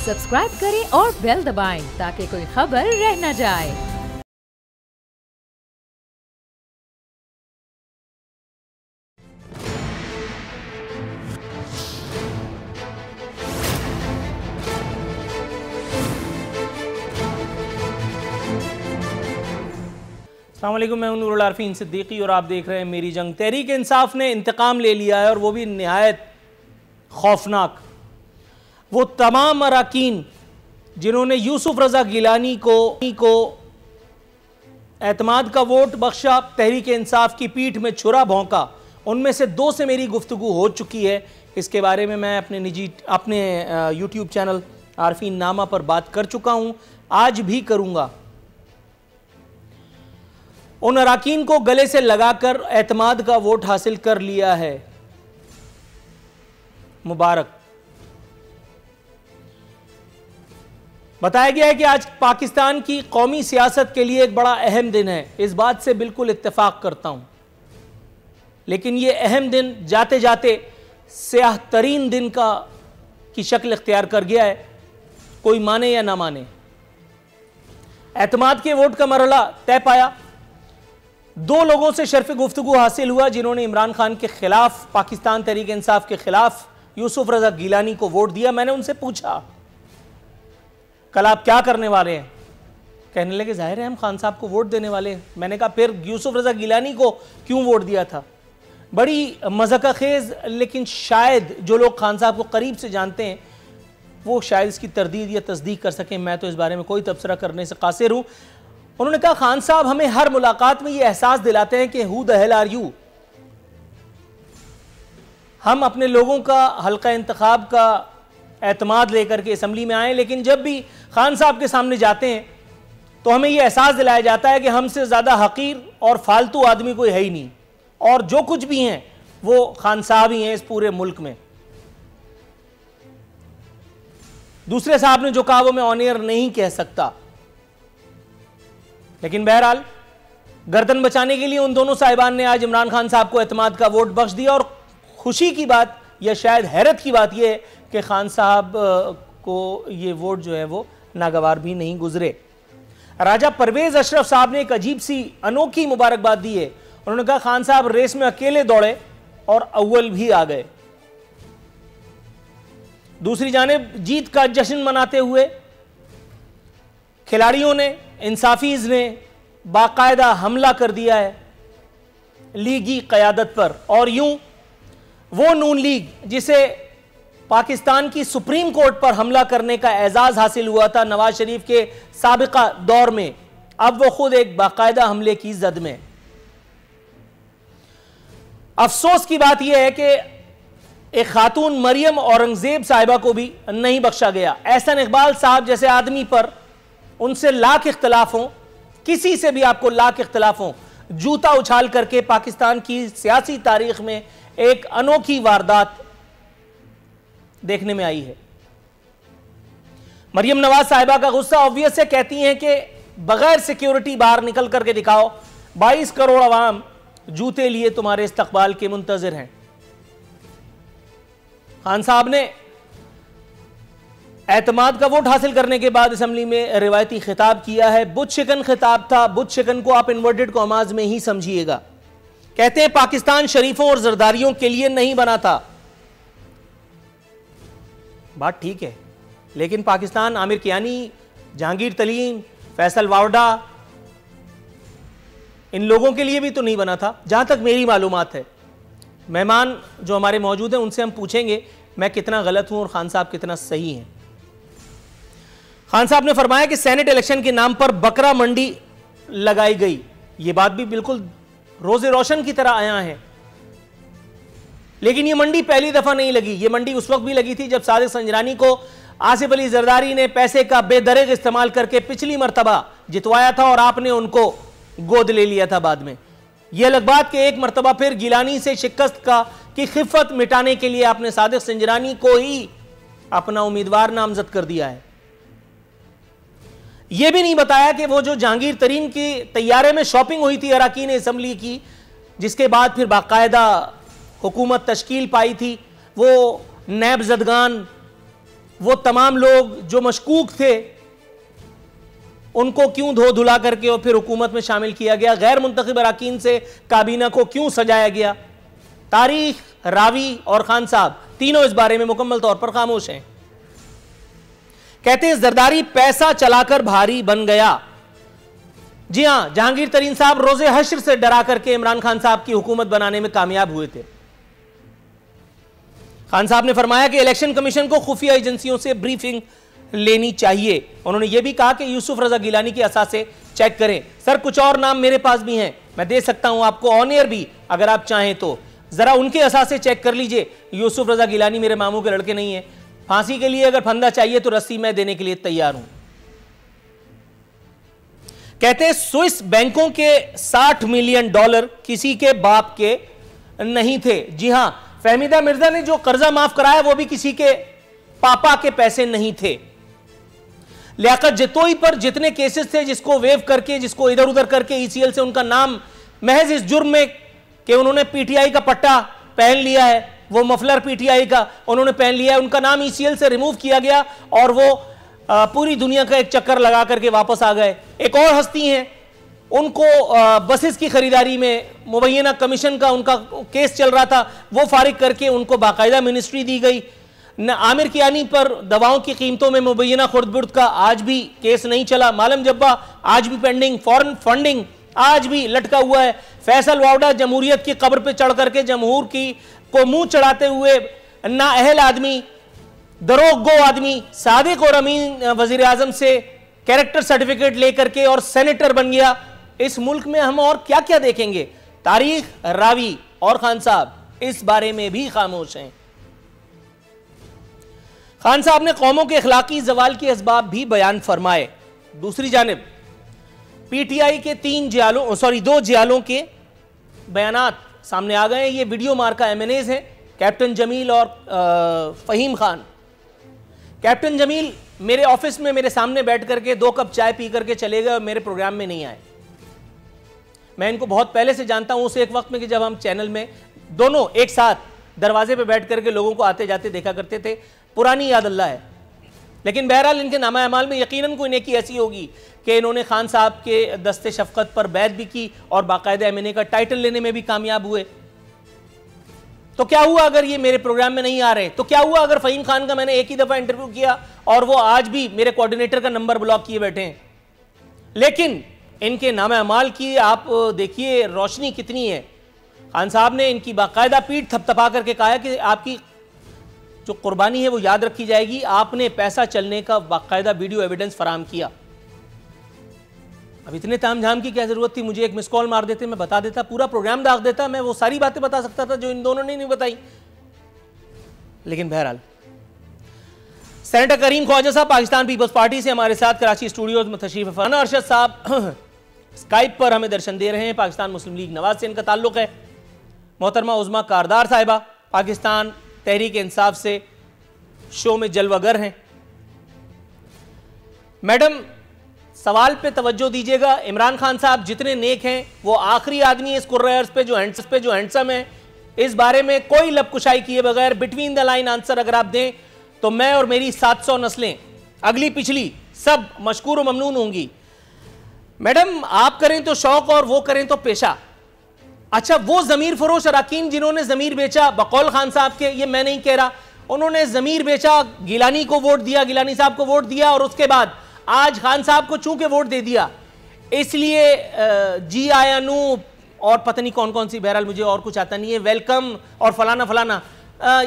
Subscribe करें और bell दबाएं ताकि कोई खबर रह न जाए। अस्सलाम वालेकुम, मैं नूरुल आरफीन सिद्दीकी और आप देख रहे हैं मेरी जंग। तहरीक इंसाफ ने इंतकाम ले लिया है और वो भी निहायत खौफनाक। वो तमाम अरकान जिन्होंने यूसुफ रज़ा गिलानी को एतमाद का वोट बख्शा, तहरीक इंसाफ की पीठ में छुरा भोंका, उनमें से 2 से मेरी गुफ्तगू हो चुकी है। इसके बारे में मैं अपने यूट्यूब चैनल आरफीन नामा पर बात कर चुका हूँ, आज भी करूँगा। उन अरकान को गले से लगाकर एतमाद का वोट हासिल कर लिया है, मुबारक। बताया गया है कि आज पाकिस्तान की कौमी सियासत के लिए एक बड़ा अहम दिन है। इस बात से बिल्कुल इत्तेफाक करता हूं, लेकिन यह अहम दिन जाते जाते स्याह तरीन दिन की शक्ल इख्तियार कर गया है, कोई माने या ना माने। एतमाद के वोट का मरहला तय पाया। 2 लोगों से शर्फ गुफ्तगू हासिल हुआ जिन्होंने इमरान खान के खिलाफ, पाकिस्तान तहरीक इंसाफ के खिलाफ यूसुफ रज़ा गिलानी को वोट दिया। मैंने उनसे पूछा, कल आप क्या करने वाले हैं? कहने लगे, जाहिर है हम खान साहब को वोट देने वाले हैं। मैंने कहा, फिर यूसुफ रज़ा गिलानी को क्यों वोट दिया था? बड़ी मज़ाक़खेज़, लेकिन शायद जो लोग खान साहब को करीब से जानते हैं वो शायद इसकी तरदीद या तस्दीक कर सकें। मैं तो इस बारे में कोई तबसरा करने से कासिर हूँ। उन्होंने कहा, खान साहब हमें हर मुलाकात में ये एहसास दिलाते हैं कि who the hell are you. हम अपने लोगों का हल्का इंतखाब का एतमाद लेकर के असम्बली में आए, लेकिन जब भी खान साहब के सामने जाते हैं तो हमें यह एहसास दिलाया जाता है कि हमसे ज़्यादा हकीर और फालतू आदमी कोई है ही नहीं, और जो कुछ भी हैं वो खान साहब ही हैं इस पूरे मुल्क में। दूसरे साहब ने जो कहा वो मैं ऑन एयर नहीं कह सकता, लेकिन बहरहाल गर्दन बचाने के लिए उन दोनों साहिबान ने आज इमरान खान साहब को एतमाद का वोट बख्श दिया। और खुशी की बात या शायद हैरत की बात यह है कि खान साहब को ये वोट जो है वो नागवार भी नहीं गुजरे। राजा परवेज अशरफ साहब ने एक अजीब सी अनोखी मुबारकबाद दी है। उन्होंने कहा, खान साहब रेस में अकेले दौड़े और अव्वल भी आ गए। दूसरी जानिब जीत का जश्न मनाते हुए खिलाड़ियों ने, इंसाफीज ने बाकायदा हमला कर दिया है लीगी क़यादत पर। और यूं वो नून लीग जिसे पाकिस्तान की सुप्रीम कोर्ट पर हमला करने का एजाज हासिल हुआ था नवाज शरीफ के साबिका दौर में, अब वो खुद एक बाकायदा हमले की जद में। अफसोस की बात यह है कि एक खातून मरियम औरंगजेब साहिबा को भी नहीं बख्शा गया। एहसन इकबाल साहब जैसे आदमी पर उनसे लाख इख्तलाफ हों, किसी से भी आपको लाख इख्तलाफ हों, जूता उछाल करके पाकिस्तान की सियासी तारीख में एक अनोखी वारदात देखने में आई है। मरियम नवाज साहिबा का गुस्सा ऑब्वियस है, कहती हैं कि बगैर सिक्योरिटी बाहर निकल करके दिखाओ, 22 करोड़ अवाम जूते लिए तुम्हारे इस्तकबाल के मुंतजिर हैं। खान साहब ने एतमाद का वोट हासिल करने के बाद असेंबली में रिवायती खिताब किया है। बुत शिकन खिताब था। बुत शिकन को आप इन्वर्टेड कॉमास में ही समझिएगा। कहते हैं, पाकिस्तान शरीफों और जरदारियों के लिए नहीं बना था। बात ठीक है, लेकिन पाकिस्तान आमिर कियानी, जहांगीर तलीम, फैसल वावडा, इन लोगों के लिए भी तो नहीं बना था, जहां तक मेरी मालूमात है। मेहमान जो हमारे मौजूद हैं उनसे हम पूछेंगे मैं कितना गलत हूं और खान साहब कितना सही हैं। खान साहब ने फरमाया कि सेनेट इलेक्शन के नाम पर बकरा मंडी लगाई गई। यह बात भी बिल्कुल रोज़े रोशन की तरह आया है, लेकिन यह मंडी पहली दफा नहीं लगी। यह मंडी उस वक्त भी लगी थी जब सादिक संजरानी को आसिफ अली जरदारी ने पैसे का बेदरेग इस्तेमाल करके पिछली मरतबा जितवाया था और आपने उनको गोद ले लिया था बाद में। यह अलग बात कि एक मरतबा फिर गिलानी से शिकस्त की खिफत मिटाने के लिए आपने सादिक संजरानी को ही अपना उम्मीदवार नामजद कर दिया है। यह भी नहीं बताया कि वो जो जहांगीर तरीन की तैयारे में शॉपिंग हुई थी अरकान असम्बली की, जिसके बाद फिर बाकायदा हुकूमत तश्कील पाई थी, वो नैब जदगान वो तमाम लोग जो मशकूक थे उनको क्यों धो धुला करके और फिर हुकूमत में शामिल किया गया, गैर मुंतखब अरकान से काबीना को क्यों सजाया गया। तारीख, रावी और खान साहब तीनों इस बारे में मुकम्मल तौर पर खामोश हैं। कहते हैं जरदारी पैसा चलाकर भारी बन गया। जी हां, जहांगीर तरीन साहब रोजे हश्र से डरा करके इमरान खान साहब की हुकूमत बनाने में कामयाब हुए थे। खान साहब ने फरमाया कि इलेक्शन कमीशन को खुफिया एजेंसियों से ब्रीफिंग लेनी चाहिए। उन्होंने यह भी कहा कि यूसुफ रजा गिलानी की असासे चेक करें। सर कुछ और नाम मेरे पास भी हैं, मैं दे सकता हूं आपको ऑन एयर भी अगर आप चाहें तो, जरा उनके असासे चेक कर लीजिए। यूसुफ रजा गिलानी मेरे मामू के लड़के नहीं है। फांसी के लिए अगर फंदा चाहिए तो रस्सी मैं देने के लिए तैयार हूं। कहते हैं स्विस बैंकों के $60 मिलियन किसी के बाप के नहीं थे। जी हां, फहमीदा मिर्जा ने जो कर्जा माफ कराया वो भी किसी के पापा के पैसे नहीं थे। लियाकत जतोई पर जितने केसेस थे, जिसको वेव करके, जिसको इधर उधर करके ईसीएल से उनका नाम महज इस जुर्म में कि उन्होंने पीटीआई का पट्टा पहन लिया है, वो मफलर पीटीआई का उन्होंने पहन लिया है, उनका नाम ईसीएल से रिमूव किया गया और वो पूरी दुनिया का एक चक्कर लगा करके वापस आ गए। एक और हस्ती हैं, उनको बसेस की खरीदारी में मुबैना कमीशन का उनका केस चल रहा था, वो फारिग करके उनको बाकायदा मिनिस्ट्री दी गई। न आमिर कियानी पर दवाओं की कीमतों में मुबैना खुर्द-बुर्द का आज भी केस नहीं चला। मालम जब्बा आज भी पेंडिंग, फॉरेन फंडिंग आज भी लटका हुआ है। फैसल वावडा जमहूरियत की कब्र पे चढ़ करके जमहूर की को मुंह चढ़ाते हुए ना अहल आदमी, दरोग गो आदमी सादिक और अमीन वजीर आजम से कैरेक्टर सर्टिफिकेट लेकर के और सेनेटर बन गया। इस मुल्क में हम और क्या क्या देखेंगे। तारीख, रावी और खान साहब इस बारे में भी खामोश हैं। खान साहब ने कौमों के अखलाकी जवाल के असबाब भी बयान फरमाए। दूसरी जानिब पीटीआई के 2 जियालों के बयानात सामने आ गए। ये वीडियो मार्का एमएनएज हैं, कैप्टन जमील और फहीम खान। कैप्टन जमील मेरे ऑफिस में मेरे सामने बैठ करके 2 कप चाय पी करके चले गए और मेरे प्रोग्राम में नहीं आए। मैं इनको बहुत पहले से जानता हूं, उस एक वक्त में कि जब हम चैनल में दोनों एक साथ दरवाजे पे बैठ करके लोगों को आते जाते देखा करते थे। पुरानी याद अल्लाह है। लेकिन बहरहाल इनके नामा अमाल में यकीनन कोई नेकी ऐसी होगी कि इन्होंने खान साहब के दस्ते शफकत पर बैत भी की और बाकायदा एमएनए का टाइटल लेने में भी कामयाब हुए। तो क्या हुआ अगर ये मेरे प्रोग्राम में नहीं आ रहे? तो क्या हुआ अगर फहीम खान का मैंने एक ही दफा इंटरव्यू किया और वो आज भी मेरे कोऑर्डिनेटर का नंबर ब्लॉक किए बैठे हैं? लेकिन इनके नामे अमाल की आप देखिए रोशनी कितनी है। खान साहब ने इनकी बाकायदा पीठ थपथपा करके कहा कि आपकी जो कुर्बानी है वो याद रखी जाएगी। आपने पैसा चलने का बाकायदा वीडियो एविडेंस फराहम किया। अब इतने तामझाम की क्या जरूरत थी? मुझे एक मिस कॉल मार देते, मैं बता देता, पूरा प्रोग्राम दाग देता, मैं वो सारी बातें बता सकता था जो इन दोनों ने नहीं बताई। लेकिन बहरहाल सेनेटर करीम ख्वाजा साहब पाकिस्तान पीपल्स पार्टी से हमारे साथ कराची स्टूडियोज में तशरीफ फरमा। अरशद साहब स्काइप पर हमें दर्शन दे रहे हैं। पाकिस्तान मुस्लिम लीग नवाज से इनका ताल्लुक है। मोहतरमा उज़्मा कारदार साहिबा पाकिस्तान तहरीक इंसाफ से शो में जलवागर हैं। मैडम सवाल पे तवज्जो दीजिएगा। इमरान खान साहब जितने नेक हैं वो आखिरी आदमी है इस कुर्रायर्स पे जो हैंडसम है। इस बारे में कोई लबकुशाई किए बगैर बिटवीन द लाइन आंसर अगर आप दें तो मैं और मेरी 700 नस्लें अगली पिछली सब मशकूर व ममनून होंगी। मैडम आप करें तो शौक और वो करें तो पेशा। अच्छा, वो जमीर फरोश अराकीन जिन्होंने जमीर बेचा बकौल खान साहब के, ये मैं नहीं कह रहा, उन्होंने जमीर बेचा, गिलानी को वोट दिया, गिलानी साहब को वोट दिया और उसके बाद आज खान साहब को चूंकि वोट दे दिया इसलिए जी आया नू और पता नहीं कौन कौन सी, बहरहाल मुझे और कुछ आता नहीं है, वेलकम और फलाना फलाना,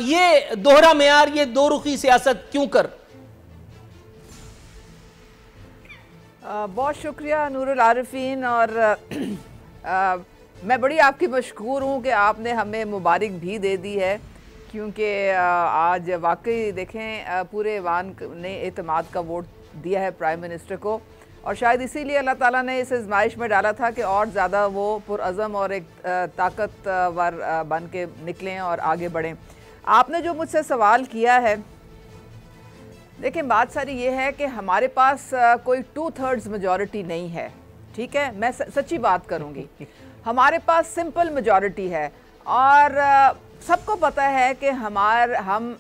ये दोहरा मेयार, ये दो रुखी सियासत क्यों कर? बहुत शुक्रिया नूरुल आरिफीन। और मैं बड़ी आपकी मशकूर हूँ कि आपने हमें मुबारक भी दे दी है, क्योंकि आज वाकई देखें पूरे ऐवान ने एतमाद का वोट दिया है प्राइम मिनिस्टर को, और शायद इसीलिए अल्लाह ताला ने इस आजमाइश में डाला था कि और ज़्यादा वो पुरअज़म और एक ताकतवर बन के निकलें और आगे बढ़ें। आपने जो मुझसे सवाल किया है, देखिए बात सारी ये है कि हमारे पास कोई 2/3 मेजॉरिटी नहीं है, ठीक है, मैं सच्ची बात करूँगी। हमारे पास सिंपल मेजॉरिटी है और सबको पता है कि हम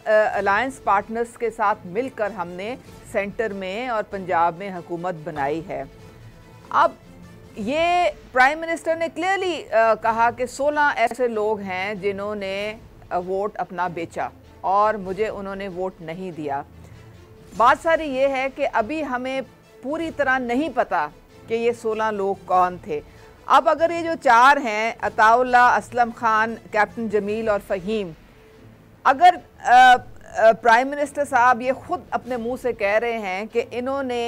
अलायंस पार्टनर्स के साथ मिलकर हमने सेंटर में और पंजाब में हुकूमत बनाई है। अब ये प्राइम मिनिस्टर ने क्लियरली कहा कि 16 ऐसे लोग हैं जिन्होंने वोट अपना बेचा और मुझे उन्होंने वोट नहीं दिया। बात सारी ये है कि अभी हमें पूरी तरह नहीं पता कि ये 16 लोग कौन थे। अब अगर ये जो 4 हैं, अताउल्ला, असलम खान, कैप्टन जमील और फ़हीम, अगर प्राइम मिनिस्टर साहब ये ख़ुद अपने मुंह से कह रहे हैं कि इन्होंने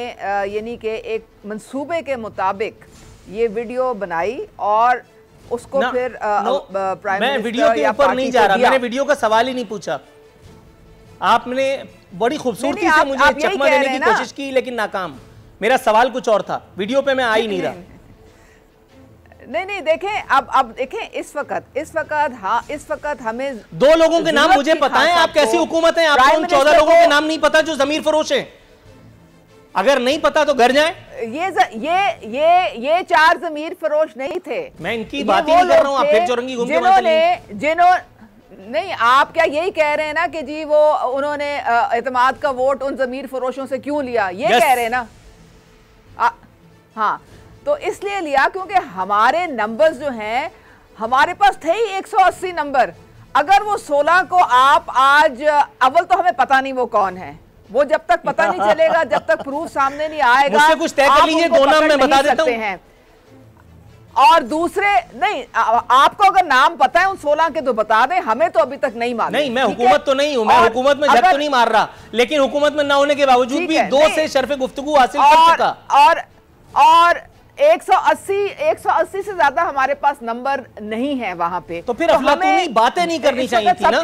यानी कि एक मंसूबे के मुताबिक ये वीडियो बनाई और उसको फिर प्राइम मैं वीडियो के ऊपर नहीं जा रहा, मैंने वीडियो का सवाल ही नहीं पूछा। आपने बड़ी खूबसूरती से मुझे चकमा देने की कोशिश की लेकिन नाकाम। मेरा सवाल कुछ और था, वीडियो पे मैं आ ही नहीं रहा। नहीं देखें, अब देखें इस वक्त हमें 2 लोगों के नाम मुझे पता है। आप कैसी हुकूमत है, आपको उन 14 लोगों के नाम नहीं पता जो जमीर फरोश हैं? अगर नहीं पता तो घर जाएं। ये 4 जमीर फरोश नहीं थे। मैं इनकी बात ही नहीं कर रहा हूं, आप फिर चौरंगी घूम के नहीं, आप क्या यही कह रहे हैं ना कि जी वो उन्होंने एतमाद का वोट उन जमीर फरोशों से क्यों लिया, ये कह रहे हैं ना? हाँ, तो इसलिए लिया क्योंकि हमारे नंबर्स जो हैं, हमारे पास थे ही 180 नंबर। अगर वो 16 को आप आज, अव्वल तो हमें पता नहीं वो कौन है, वो जब तक पता नहीं चलेगा, जब तक प्रूफ सामने नहीं आएगा, मुझसे कुछ तय कर लीजिए, 2 नाम मैं बता देता हूं। और दूसरे नहीं, आपको अगर नाम पता है उन 16 के तो बता दें, हमें तो अभी तक नहीं मालूम। नहीं, मैं हुकूमत तो नहीं हूं, मैं हुकूमत में झक तो नहीं मार रहा, लेकिन हुकूमत में ना होने के बावजूद भी 2 से शर्फ गुफ्तगू हासिल कर चुका। और 180 से ज्यादा हमारे पास नंबर नहीं है वहां पे। तो फिर अफलातूनी बातें नहीं करनी चाहिए थी ना?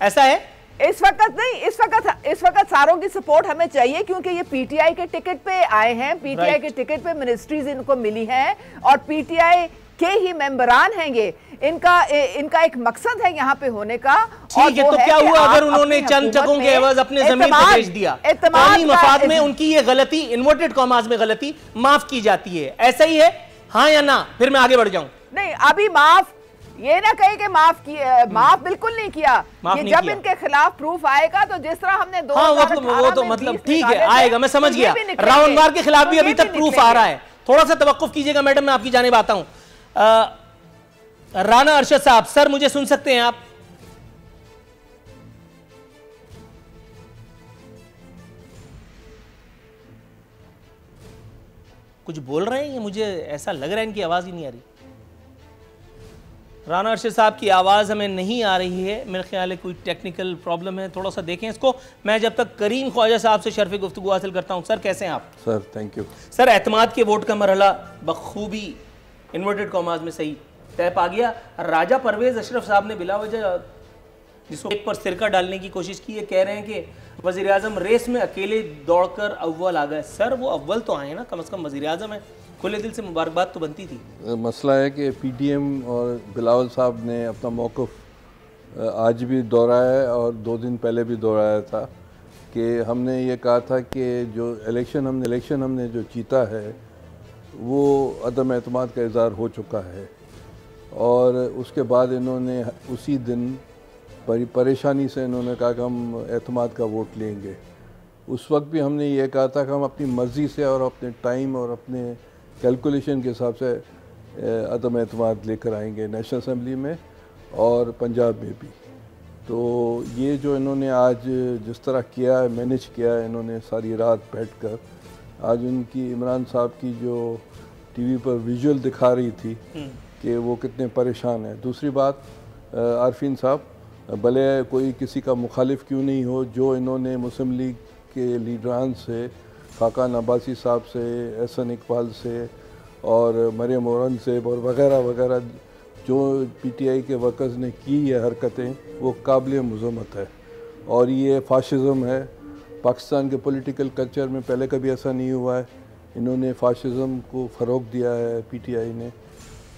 ऐसा है इस वक्त सारों की सपोर्ट हमें चाहिए क्योंकि ये पीटीआई के टिकट पे आए हैं, पीटीआई के टिकट पे मिनिस्ट्रीज इनको मिली हैं और पीटीआई के ही मेंबरान हैं ये। इनका एक मकसद है यहाँ पे होने का। ठीक है, तो क्या हुआ अगर उन्होंने चंद चकों के एवज अपने जमीन को बेच दिया? कौमी मफाद में उनकी ये गलती, इन्वर्टेड कॉमास में गलती, माफ की जाती है, ऐसा ही है? हाँ या ना? फिर मैं आगे बढ़ जाऊं। नहीं, अभी माफ ये ना कहे कि माफ बिल्कुल नहीं किया। ये जब इनके खिलाफ प्रूफ आएगा तो जिस तरह हमने 2018 वो तो मतलब ठीक है, आएगा, मैं समझ गया। रावणवार के खिलाफ भी अभी तक प्रूफ आ रहा है। थोड़ा सा तवक्कुफ कीजिएगा मैडम, मैं आपकी जानिब आता हूं। राना अरशद साहब, सर मुझे सुन सकते हैं आप? कुछ बोल रहे हैं, मुझे ऐसा लग रहा है इनकी आवाज ही नहीं आ रही। राना अरशद साहब की आवाज़ हमें नहीं आ रही है, मेरे ख्याल है कोई टेक्निकल प्रॉब्लम है, थोड़ा सा देखें इसको। मैं जब तक करीम ख्वाजा साहब से शर्फ गुफ्तगू हासिल करता हूं। सर कैसे हैं आप? Sir thank you. सर, एतमाद के वोट का मरहला बखूबी इन्वर्टेड कॉमास में सही तय पा गया। राजा परवेज़ अशरफ साहब ने बिला वजह जिसको एक पर सिरका डालने की कोशिश की है, कह रहे हैं कि वज़ीर आज़म रेस में अकेले दौड़कर अव्वल आ गए। सर वो अव्वल तो आए ना, कम से कम वज़ीर आज़म है, खुले दिल से मुबारकबाद तो बनती थी। मसला है कि पीटीएम और बिलावल साहब ने अपना मौक़िफ़ आज भी दोहराया है और 2 दिन पहले भी दोहराया था कि हमने ये कहा था कि जो इलेक्शन हमने जो जीता है वो अदम एतमाद का इज़हार हो चुका है। और उसके बाद इन्होंने उसी दिन परेशानी से इन्होंने कहा कि हम एतमाद का वोट लेंगे। उस वक्त भी हमने ये कहा था कि हम अपनी मर्ज़ी से और अपने टाइम और अपने कैलकुलेशन के हिसाब से अदम एतमाद लेकर आएंगे नेशनल असम्बली में और पंजाब में भी। तो ये जो इन्होंने आज जिस तरह किया है, मैनेज किया है इन्होंने सारी रात बैठकर, आज उनकी इमरान साहब की जो टीवी पर विजुअल दिखा रही थी कि वो कितने परेशान हैं। दूसरी बात, आरफीन साहब भले कोई किसी का मुखालिफ क्यों नहीं हो, जो इन्होंने मुस्लिम लीग के लीडरान से, खाकान अब्बासी साहब से, एहसन इकबाल से और मरियम औरन से और वगैरह वगैरह जो पीटीआई के वर्कर्स ने की ये हरकतें, वो काबिल मज़म्मत है और ये फाशिज़म है। पाकिस्तान के पॉलिटिकल कल्चर में पहले कभी ऐसा नहीं हुआ है। इन्होंने फाशिज़म को फ़रोग़ दिया है पीटीआई ने,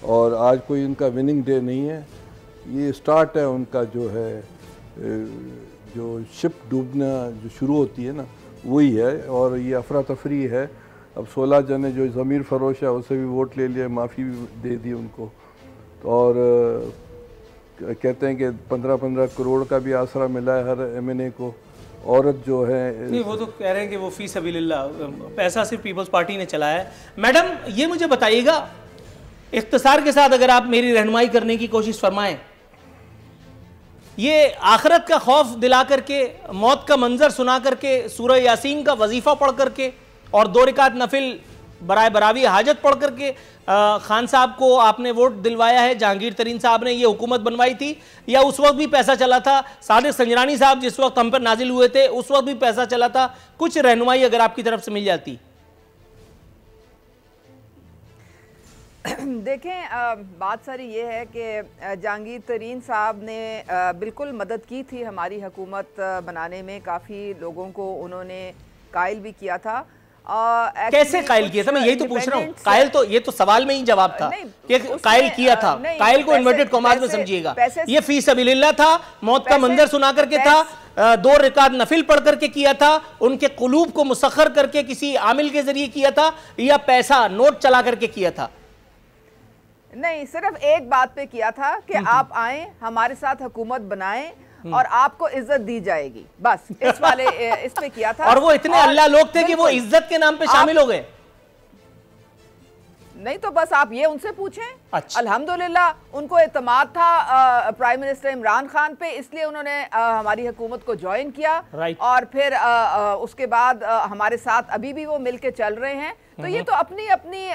और आज कोई इनका विनिंग डे नहीं है, ये स्टार्ट है उनका जो है, जो शिप डूबना जो शुरू होती है ना, वही है। और ये अफरा तफरी है। अब 16 जने जो ज़मीर फरोश है उससे भी वोट ले लिया, माफ़ी भी दे दी उनको। और कहते हैं कि 15-15 करोड़ का भी आसरा मिला है हर MNA को। औरत जो है नहीं, वो तो कह रहे हैं कि वो फी सबीलिल्लाह, पैसा सिर्फ पीपल्स पार्टी ने चलाया है। मैडम ये मुझे बताइएगा, इख्तिसार के साथ अगर आप मेरी रहनुमाई करने की कोशिश फरमाएं, ये आखिरत का खौफ दिला करके, मौत का मंजर सुना करके, सूरह यासीन का वजीफा पढ़ करके और 2 रकात नफिल बराए बरावी हाजत पढ़ करके खान साहब को आपने वोट दिलवाया है? जहांगीर तरीन साहब ने ये हुकूमत बनवाई थी, या उस वक्त भी पैसा चला था? सादिक संजरानी साहब जिस वक्त हम पर नाजिल हुए थे उस वक्त भी पैसा चला था? कुछ रहनुमाई अगर आपकी तरफ से मिल जाती। देखें, बात सारी ये है कि जहांगीर तरीन साहब ने बिल्कुल मदद की थी हमारी हुकूमत बनाने में। काफ़ी लोगों को उन्होंने कायल भी किया था। कैसे कायल किया था? मैं यही तो पूछ रहा हूँ। कायल तो, ये तो सवाल में ही जवाब था कि कायल किया था। कायल को इन्वर्टेड कॉमास में समझिएगा। ये फी सबीलिल्लाह था, मौत का मंजर सुना करके था, 2 रकात नफिल पढ़ करके किया था, उनके कुलूब को मुसख्खर करके किसी आमिल के जरिए किया था, या पैसा नोट चला करके किया था? नहीं, सिर्फ एक बात पे किया था कि आप आए, हमारे साथ हुकूमत बनाएं और आपको इज्जत दी जाएगी, बस इस पे किया था। और वो इतने अल्लाह लोग थे कि वो इज्जत के नाम पे शामिल हो गए। नहीं तो बस आप ये उनसे पूछें। अच्छा। अल्हम्दुलिल्लाह उनको एतमाद था प्राइम मिनिस्टर इमरान खान पे, इसलिए उन्होंने हमारी हुकूमत को ज्वाइन किया। और फिर उसके बाद हमारे साथ अभी भी वो मिलके चल रहे हैं। तो ये तो अपनी अपनी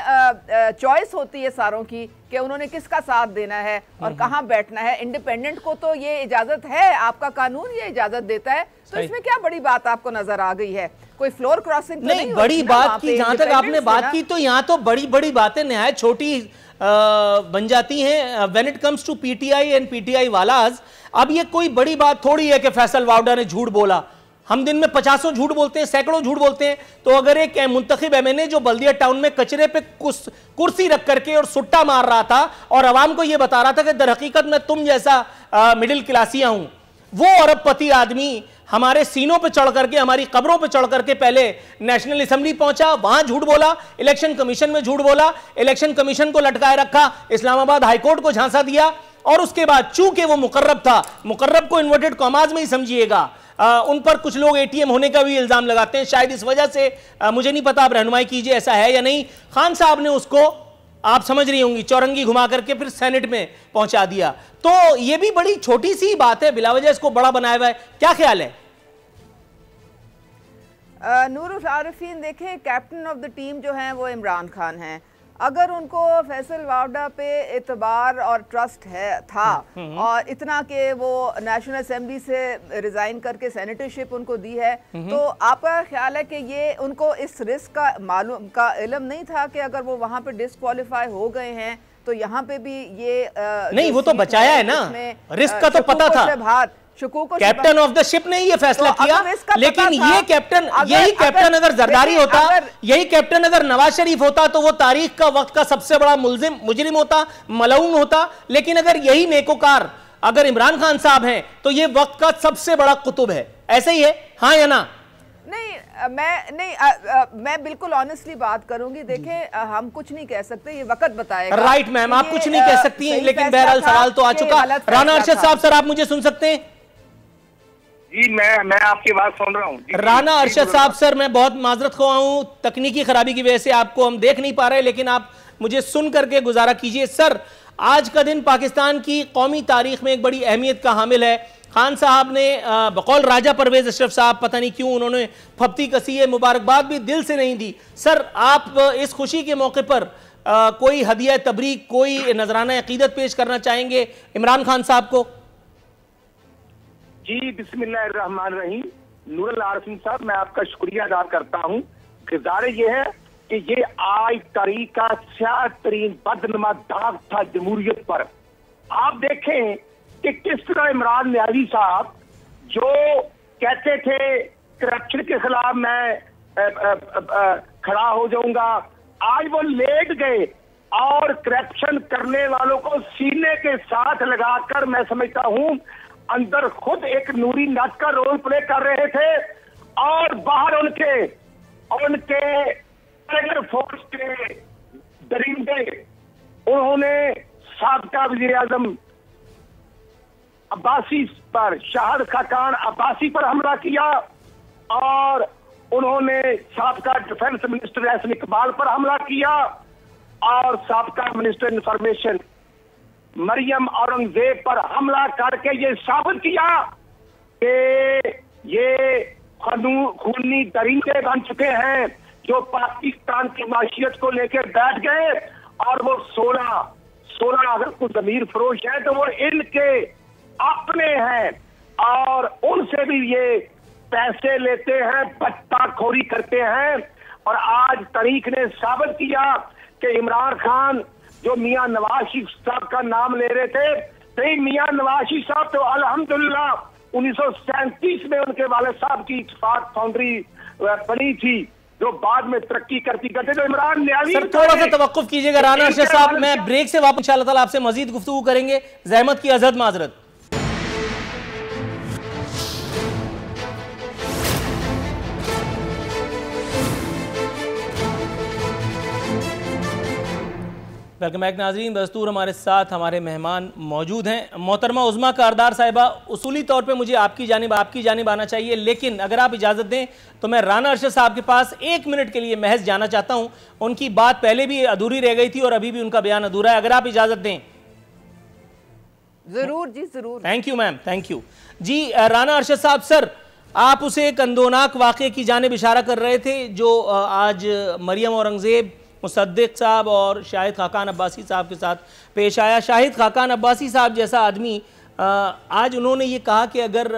चॉइस होती है सारों की कि उन्होंने किसका साथ देना है और कहाँ बैठना है। इंडिपेंडेंट को तो ये इजाजत है, आपका कानून ये इजाजत देता है, तो इसमें क्या बड़ी बात आपको नजर आ गई है? कोई फ्लोर क्रॉसिंग नहीं, बड़ी बात की जहां तक आपने बात की, तो यहाँ तो बड़ी बड़ी बातें निहायत छोटी बन जाती हैं when it comes to PTI and PTI वालाज। अब ये कोई बड़ी बात थोड़ी है कि फैसल वावडा ने झूठ बोला। हम दिन में 50 झूठ बोलते हैं, सैकड़ों झूठ बोलते हैं। तो अगर एक मुंतखब MNA जो बल्दिया टाउन में कचरे पे कुर्सी रख करके और सुट्टा मार रहा था और आवाम को यह बता रहा था कि दर हकीकत मैं तुम जैसा मिडिल क्लासिया हूं, वो अरबपति आदमी हमारे सीनों पे चढ़ करके, हमारी कब्रों पे चढ़ करके पहले नेशनल असेंबली पहुंचा, वहां झूठ बोला, इलेक्शन कमीशन में झूठ बोला, इलेक्शन कमीशन को लटकाए रखा, इस्लामाबाद हाईकोर्ट को झांसा दिया, और उसके बाद चूंकि वो मुकर्रब था, मुकर्रब को इन्वर्टेड कॉमाज में ही समझिएगा, उन पर कुछ लोग ATM होने का भी इल्जाम लगाते हैं, शायद इस वजह से, मुझे नहीं पता, आप रहनुमाई कीजिए ऐसा है या नहीं। खान साहब ने उसको, आप समझ रही होंगी, चौरंगी घुमा करके फिर सेनेट में पहुंचा दिया। तो ये भी बड़ी छोटी सी बात है, बिलावजह इसको बड़ा बनाया हुआ है। क्या ख्याल है? नूरुल आरिफीन, देखें, कैप्टन ऑफ द टीम जो हैं वो इमरान खान हैं। अगर उनको फैसल वावडा पे एतबार और ट्रस्ट था और इतना कि वो नेशनल असेंबली से रिजाइन करके सेनेटरशिप उनको दी है, तो आपका ख्याल है कि ये उनको इस रिस्क का मालूम का इल्म नहीं था कि अगर वो वहाँ पे डिस्क्वालीफाई हो गए हैं तो यहाँ पे भी ये नहीं, वो तो बचाया है ना, रिस्क का तो पता था। कैप्टन ऑफ द शिप ने ये फैसला किया, लेकिन ये कैप्टन, यही कैप्टन अगर जरदारी होता, यही कैप्टन अगर नवाज शरीफ होता, तो वो तारीख का वक्त का सबसे बड़ा मुजरिम होता, मलऊन होता। लेकिन अगर यही नेकोकार अगर इमरान खान साहब हैं, तो ये वक्त का सबसे बड़ा कुतुब है। ऐसे ही है, हाँ या ना? मैं बिल्कुल ऑनेस्टली बात करूंगी। देखें, हम कुछ नहीं कह सकते, ये वक्त बताएगा। राइट मैम, आप कुछ नहीं कह सकती, लेकिन बहरहाल सवाल तो आ चुका। राना अरशद साहब, सर आप मुझे सुन सकते हैं? जी, मैं आपकी बात सुन रहा हूँ। राना अरशद साहब, सर मैं बहुत माजरत ख्वाह हूँ, तकनीकी खराबी की वजह से आपको हम देख नहीं पा रहे, लेकिन आप मुझे सुन करके गुजारा कीजिए। सर, आज का दिन पाकिस्तान की कौमी तारीख में एक बड़ी अहमियत का हामिल है। खान साहब ने बकौल राजा परवेज अशरफ साहब, पता नहीं क्यों उन्होंने फप्ती कसी है, मुबारकबाद भी दिल से नहीं दी। सर, आप इस खुशी के मौके पर कोई हदिया तबरीक, कोई नजराना अकीदत पेश करना चाहेंगे इमरान खान साहब को? जी, बिस्मिल्लाहिर्रहमानिर्रहीम। नूरुल आरिफीन साहब, मैं आपका शुक्रिया अदा करता हूँ। गुजारिश ये है कि ये आज तारीख का स्याह-तरीन बदनुमा दाग था जमहूरियत पर। आप देखें कि किस तरह इमरान न्याजी साहब जो कहते थे करप्शन के खिलाफ मैं खड़ा हो जाऊंगा, आज वो लेट गए और करप्शन करने वालों को सीने के साथ लगाकर, मैं समझता हूं, अंदर खुद एक नूरी नट का रोल प्ले कर रहे थे और बाहर उनके फोर्स के दरिंदे, उन्होंने साबका वज़ीर-ए-आज़म अब्बासी पर, शाहिद खाकान अब्बासी पर हमला किया और उन्होंने साबका डिफेंस मिनिस्टर एहसन इकबाल पर हमला किया और साबका मिनिस्टर इंफॉर्मेशन मरियम औरंगजेब पर हमला करके ये साबित किया कि ये खूनी दरिंदे बन चुके हैं जो पाकिस्तान की माशियत को लेकर बैठ गए और वो 16 अगर कोई जमीर फरोश है तो वो इनके अपने हैं और उनसे भी ये पैसे लेते हैं, बट्टाखोरी करते हैं। और आज तारीख ने साबित किया कि इमरान खान जो मियां नवाज शरीफ साहब का नाम ले रहे थे, तो मियां नवाज शरीफ साहब तो अल्हम्दुलिल्लाह 1937 में उनके वाले साहब की इत्तेफाक फाउंड्री बनी थी जो बाद में तरक्की करती करते। तो इमरान न्यावी सर थोड़ा सा तवक्कुफ कीजिएगा राना अरशद साहब, मैं ब्रेक से वापस इंशाअल्लाह ताला आपसे मजीद गुफ्तगू करेंगे। ज़हमत की अज़हद माजरत। वेलकम बैक नाज़रीन। दस्तूर हमारे साथ हमारे मेहमान मौजूद हैं। मोहतरमा उज़्मा कारदार साहिबा, उसूली तौर पे मुझे आपकी जानिब आना चाहिए, लेकिन अगर आप इजाज़त दें तो मैं राना अरशद साहब के पास 1 मिनट के लिए महज जाना चाहता हूं। उनकी बात पहले भी अधूरी रह गई थी और अभी भी उनका बयान अधूरा है, अगर आप इजाज़त दें। जरूर जी, जरूर। Thank you ma'am, thank you जी। राना अरशद साहब, सर आप उसे एक अंदोनाक वाक़े की जानिब इशारा कर रहे थे जो आज मरियम औरंगज़ेब, मुसद्दिक साहब और शाहिद खाकान अब्बासी साहब के साथ पेश आया। शाहिद खाकान अब्बासी साहब जैसा आदमी आज उन्होंने ये कहा कि अगर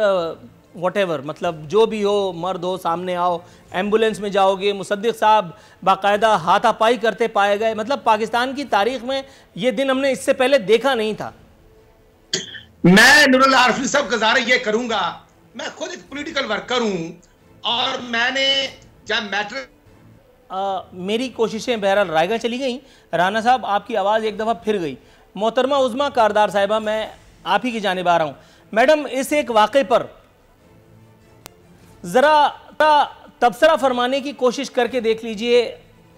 व्हाटएवर मतलब जो भी हो, मर्द हो सामने आओ, एम्बुलेंस में जाओगे। मुसद्दिक साहब बाकायदा हाथापाई करते पाए गए। मतलब पाकिस्तान की तारीख में ये दिन हमने इससे पहले देखा नहीं था। मैं नूरुल आरफी साहब गुजारिश ये करूंगा, मैं खुद एक पॉलिटिकल वर्कर हूं और मैंने जब मैटर मेरी कोशिशें बहरहाल रायगा चली गई। राना साहब आपकी आवाज़ एक दफ़ा फिर गई। मोहतरमा उज़्मा कारदार साहिबा, मैं आप ही की जानिब आ रहा हूँ। मैडम इस एक वाक़े पर ज़रा तबसरा फरमाने की कोशिश करके देख लीजिए।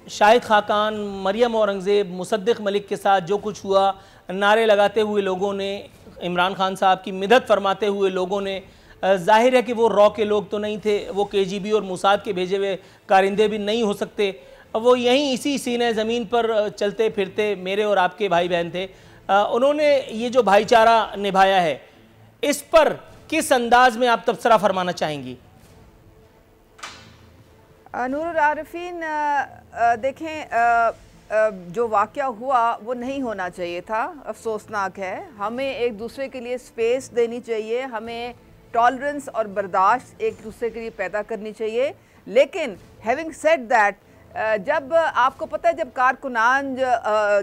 शाहिद खाकान, मरियम औरंगज़ेब, मुसद्दिक मलिक के साथ जो कुछ हुआ, नारे लगाते हुए लोगों ने, इमरान खान साहब की मिदद फरमाते हुए लोगों ने, जाहिर है कि वो रॉ के लोग तो नहीं थे, वो KGB और मोसाद के भेजे हुए कारिंदे भी नहीं हो सकते। वो यहीं इसी सीने ज़मीन पर चलते फिरते मेरे और आपके भाई बहन थे। उन्होंने ये जो भाईचारा निभाया है, इस पर किस अंदाज में आप तबसरा फरमाना चाहेंगी? नूरुल आरिफीन, देखें जो वाक़या हुआ वो नहीं होना चाहिए था, अफसोसनाक है। हमें एक दूसरे के लिए स्पेस देनी चाहिए, हमें टॉलरेंस और बर्दाश्त एक दूसरे के लिए पैदा करनी चाहिए। लेकिन हैविंग सेड दैट, जब आपको पता है जब कारकुनान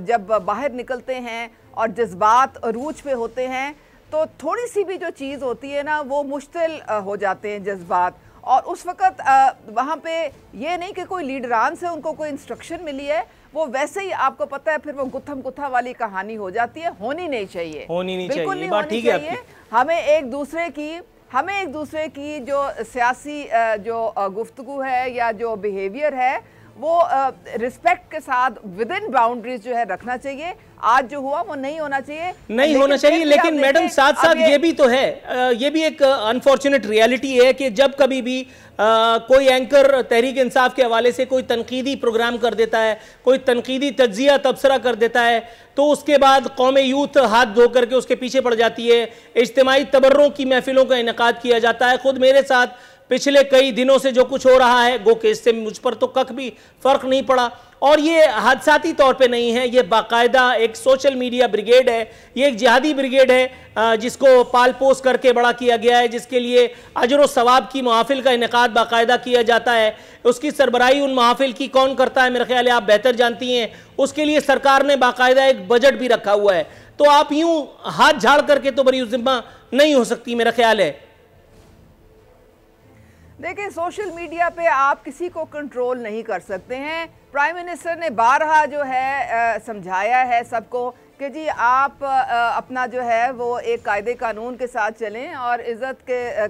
जब बाहर निकलते हैं और जज्बात अरूज पे होते हैं तो थोड़ी सी भी जो चीज़ होती है ना वो मुश्तिल हो जाते हैं जज्बात। और उस वक़्त वहाँ पे ये नहीं कि कोई लीडरान से उनको कोई इंस्ट्रक्शन मिली है, वो वैसे ही आपको पता है फिर वो गुत्थम गुत्था वाली कहानी हो जाती है। होनी नहीं चाहिए, बिल्कुल नहीं होनी चाहिए। हमें एक दूसरे की जो सियासी जो गुफ्तगू है या जो बिहेवियर है वो रिस्पेक्ट के साथ विद इन बाउंड्रीज जो है रखना चाहिए। आज जो हुआ वो नहीं होना चाहिए, लेकिन मैडम साथ साथ ये भी तो है, ये भी एक अनफॉर्चुनेट रियलिटी है कि जब कभी भी कोई एंकर तहरीक इंसाफ के हवाले से कोई तनकीदी प्रोग्राम कर देता है, कोई तनकीदी तज्जिया तबसरा कर देता है, तो उसके बाद कौमे यूथ हाथ धो करके उसके पीछे पड़ जाती है। इज्तिमाई तबर्रों की महफिलों का इनेकाद किया जाता है। खुद मेरे साथ पिछले कई दिनों से जो कुछ हो रहा है, गो के इससे मुझ पर तो कख भी फर्क नहीं पड़ा। और ये हादसाती तौर पे नहीं है, ये बाकायदा एक सोशल मीडिया ब्रिगेड है, ये एक जिहादी ब्रिगेड है जिसको पाल पोस करके बड़ा किया गया है, जिसके लिए अजर व सवाब की महफिल का इनेकाद बाकायदा किया जाता है। उसकी सरबराही उन महफिल की कौन करता है, मेरे ख्याल है आप बेहतर जानती हैं। उसके लिए सरकार ने बाकायदा एक बजट भी रखा हुआ है। तो आप यूं हाथ झाड़ करके तो बरी जिम्मा नहीं हो सकती, मेरा ख्याल है। देखिए, सोशल मीडिया पे आप किसी को कंट्रोल नहीं कर सकते हैं। प्राइम मिनिस्टर ने बारहा जो है समझाया है सबको कि जी आप अपना जो है वो एक कायदे कानून के साथ चलें और इज़्ज़त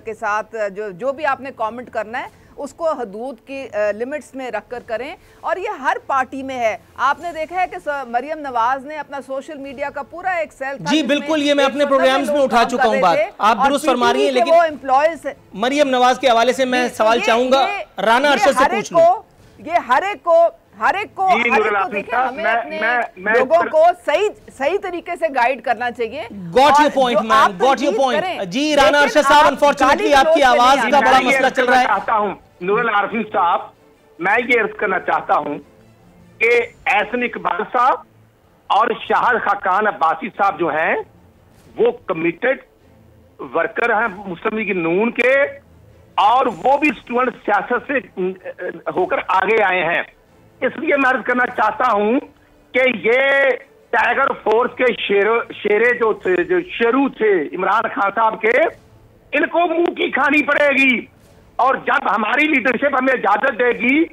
के साथ जो भी आपने कमेंट करना है उसको हदूद की लिमिट्स में रख कर करें। और ये हर पार्टी में है। आपने देखा है कि मरियम नवाज ने अपना सोशल मीडिया का पूरा एक सेल था, जी बिल्कुल, ये मैं अपने प्रोग्राम्स में उठा चुका हूं बात, आप दुरुस्त फरमा रही हैं, लेकिन वो एम्प्लॉयज मरियम नवाज के हवाले से मैं सवाल चाहूंगा राना अरशद से पूछ लूं। ये हर एक को देखिए, हमें अपने लोगों को सही तरीके से गाइड करना चाहिए। Got your point ma'am, got your point. जी राना अरशद साहब, अनफॉर्चुनेटली आपकी आवाज का बड़ा मसला चल रहा है। चाहता हूं नूरुल आरफी साहब, मैं ये अर्ज करना चाहता हूं कि एहसन इकबाल साहब और शाहद खाकान अब्बासी साहब जो हैं वो कमिटेड वर्कर हैं मुस्लिम लीग नून के, और वो भी स्टूडेंट सियासत से होकर आगे आए हैं। इसलिए मैं अर्ज करना चाहता हूं कि ये टाइगर फोर्स के शेरे जो शेरू थे इमरान खान साहब के, इनको मुंह की खानी पड़ेगी। और जब हमारी लीडरशिप हमें इजाजत देगी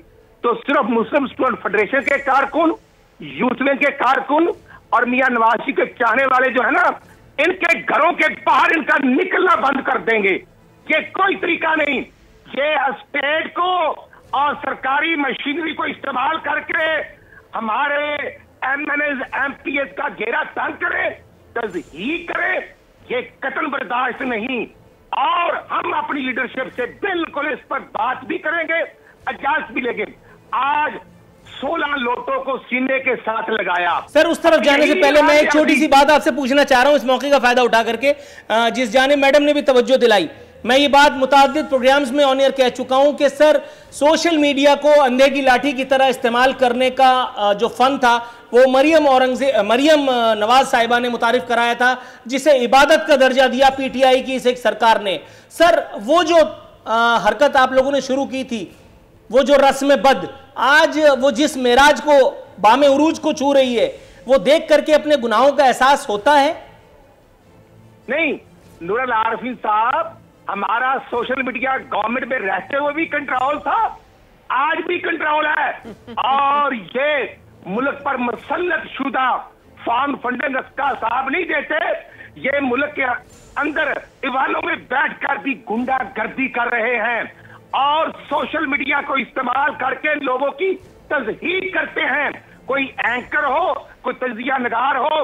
तो सिर्फ मुस्लिम स्टूडेंट फेडरेशन के कारकुन, यूथ विंग के कारकुन और मियां नवाज शरीफ के चाहने वाले जो है ना, इनके घरों के बाहर इनका निकलना बंद कर देंगे। ये कोई तरीका नहीं। ये स्टेट को और सरकारी मशीनरी को इस्तेमाल करके हमारे एमएनएस एमपीएस का घेरा तंग करे, तज़हीक करे, ये कतल बर्दाश्त नहीं। और हम अपनी लीडरशिप से बिल्कुल इस पर बात भी करेंगे, इजाजत भी लेंगे। आज 16 लोटों को सीने के साथ लगाया। सर उस तरफ जाने से पहले मैं एक छोटी सी बात आपसे पूछना चाह रहा हूं, इस मौके का फायदा उठा करके, जिस जाने मैडम ने भी तवज्जो दिलाई। मैं ये बात मुताद्दिद प्रोग्राम्स में ऑन एयर कह चुका हूं कि सर सोशल मीडिया को अंधे की लाठी की तरह इस्तेमाल करने का जो फन था वो मरियम नवाज साहिबा ने मुतारिफ कराया था, जिसे इबादत का दर्जा दिया पीटीआई की इस एक सरकार ने। सर वो जो हरकत आप लोगों ने शुरू की थी, वो जो रस्म बद आज वो जिस मेराज को बामे उरूज को छू रही है, वो देख करके अपने गुनाहों का एहसास होता है? नहीं नूरुल आरफी साहब, हमारा सोशल मीडिया गवर्नमेंट में रहते हुए भी कंट्रोल था, आज भी कंट्रोल है। और ये मुल्क पर मुसल्लत शुदा फार्म फंडिंग का साहब नहीं देते, ये मुल्क के अंदर दीवानों में बैठकर भी गुंडागर्दी कर रहे हैं और सोशल मीडिया को इस्तेमाल करके लोगों की तज़हीक करते हैं। कोई एंकर हो, कोई तजिया नगार हो,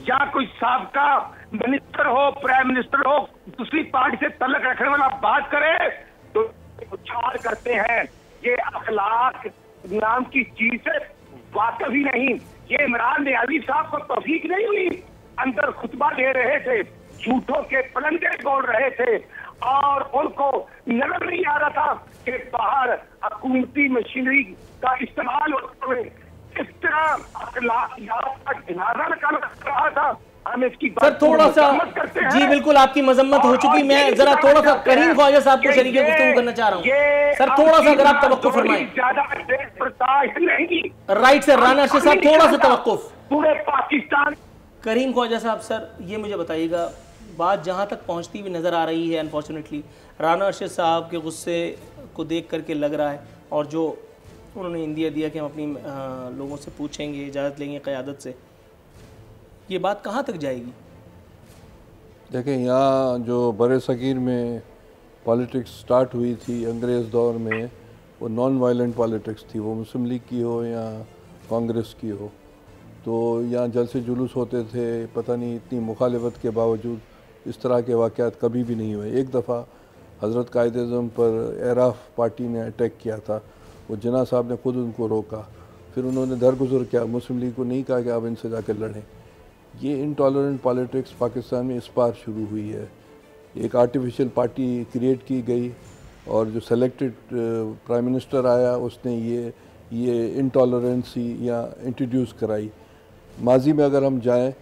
या कोई साबका मिनिस्टर हो, प्राइम मिनिस्टर हो, दूसरी पार्टी से तल्लक रखने वाला बात करे तो उछाल करते हैं। ये अखलाक नाम की चीज से वाकफ ही नहीं। ये इमरान नियाज़ी साहब को तौफीक नहीं हुई, अंदर खुतबा दे रहे थे, झूठों के पलंदे बोल रहे थे और उनको नजर नहीं आ रहा था कि बाहर हुकूमती मशीनरी का इस्तेमाल होते हुए इस तरह अखलाकियात का जनाजा निकाल रहा था। हम इसकी सर थोड़ा सा, जी बिल्कुल आपकी मजम्मत हो चुकी, मैं जरा थोड़ा सा करीम ख्वाजा साहब को शरीके गुफ्तगू करना चाह रहा हूँ। सर थोड़ा सा अगर आप तवक्कुफ फरमाएं। राइट सर, राना अरशद साहब थोड़ा सा तवक्कुफ। पूरे पाकिस्तान। करीम ख्वाजा साहब, सर ये मुझे बताइएगा, बात जहाँ तक पहुँचती हुई नज़र आ रही है अनफॉर्चुनेटली राना अरशद साहब के गुस्से को देख करके लग रहा है, और जो उन्होंने इंदिया दिया कि हम अपनी लोगों से पूछेंगे, इजाज़त लेंगे क़यादत से, ये बात कहाँ तक जाएगी? देखें, यहाँ जो बड़े सगीर में पॉलिटिक्स स्टार्ट हुई थी अंग्रेज़ दौर में, वो नॉन वायलेंट पॉलिटिक्स थी, वो मुस्लिम लीग की हो या कांग्रेस की हो। तो यहाँ जलसे जुलूस होते थे, पता नहीं इतनी मुखालिफत के बावजूद इस तरह के वाक़यात कभी भी नहीं हुए। एक दफ़ा हज़रत कायद-ए-आज़म पर एराफ पार्टी ने अटैक किया था, वो जिन्ना साहब ने खुद उनको रोका, फिर उन्होंने दरगुजर किया, मुस्लिम लीग को नहीं कहा कि आप इनसे जाकर लड़ें। ये इनटॉलरेंट पॉलिटिक्स पाकिस्तान में इस बार शुरू हुई है। एक आर्टिफिशियल पार्टी क्रिएट की गई और जो सेलेक्टेड प्राइम मिनिस्टर आया उसने ये इनटॉलरेंसी या इंट्रोड्यूस कराई। माजी में अगर हम जाएं